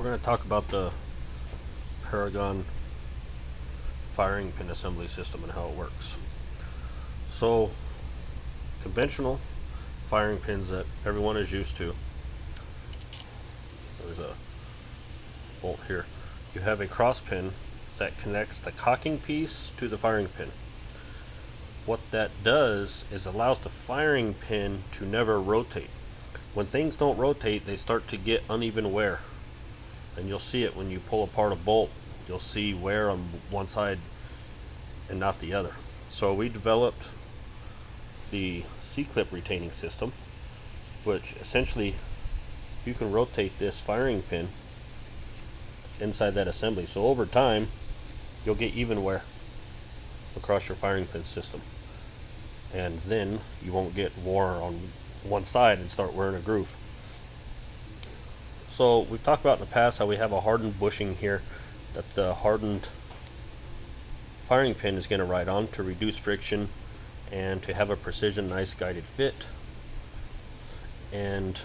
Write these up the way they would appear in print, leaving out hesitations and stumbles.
We're going to talk about the Paragon firing pin assembly system and how it works. So, conventional firing pins that everyone is used to. There's a bolt here. You have a cross pin that connects the cocking piece to the firing pin. What that does is allows the firing pin to never rotate. When things don't rotate, they start to get uneven wear. And you'll see it when you pull apart a bolt. You'll see wear on one side and not the other. So we developed the C-clip retaining system, which essentially you can rotate this firing pin inside that assembly. So over time, you'll get even wear across your firing pin system. And then you won't get wear on one side and start wearing a groove. So we've talked about in the past how we have a hardened bushing here that the hardened firing pin is going to ride on to reduce friction and to have a precision, nice guided fit. And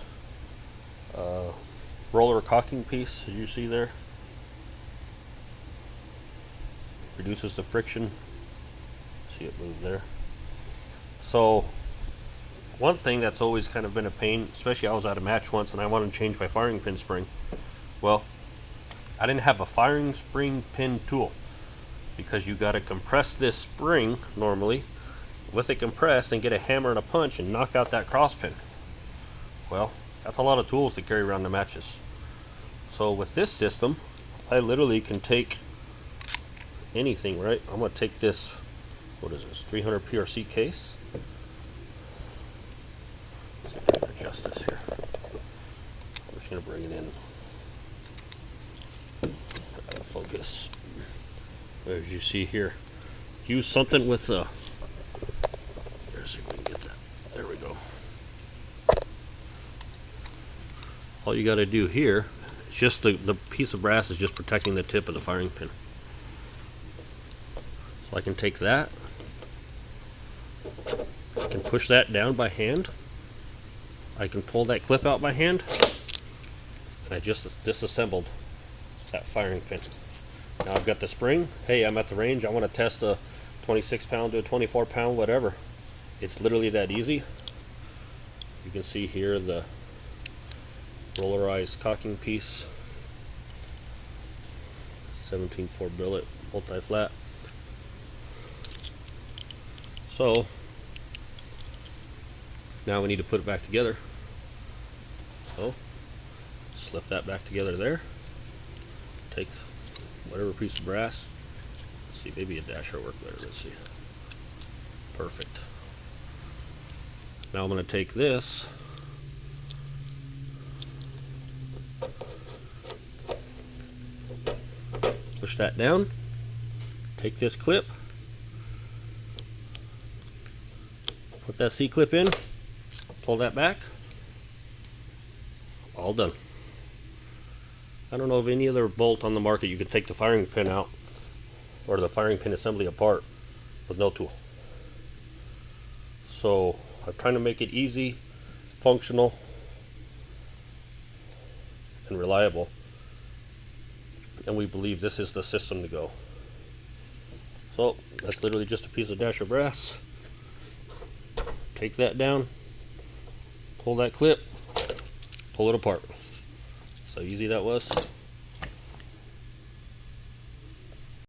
roller cocking piece, as you see there, reduces the friction. See it move there. So one thing that's always kind of been a pain, especially I was at a match once and I wanted to change my firing pin spring. Well, I didn't have a firing spring pin tool because you got to compress this spring normally with it compressed and get a hammer and a punch and knock out that cross pin. Well, that's a lot of tools to carry around the matches. So with this system, I literally can take anything, right? I'm going to take this, what is this, 300 PRC case. Let's see if I can adjust this here. I'm just going to bring it in. Out of focus. As you see here, use something with a, let's see if we can get that. There we go. All you got to do here is just the piece of brass is just protecting the tip of the firing pin. So I can take that, I can push that down by hand, I can pull that clip out by hand, and I just disassembled that firing pin. Now I've got the spring. Hey, I'm at the range, I want to test a 26 pound to a 24 pound, whatever. It's literally that easy. You can see here the rollerized cocking piece, 17.4 billet, multi-flat. So now we need to put it back together. So slip that back together there. Take whatever piece of brass. Let's see, maybe a dasher will work better. Let's see. Perfect. Now I'm going to take this, push that down, take this clip, put that C-clip in, pull that back, all done. I don't know of any other bolt on the market you could take the firing pin out or the firing pin assembly apart with no tool. So I'm trying to make it easy, functional, and reliable, and we believe this is the system to go. So that's literally just a piece of dasher brass. Take that down, pull that clip, pull it apart. So easy that was.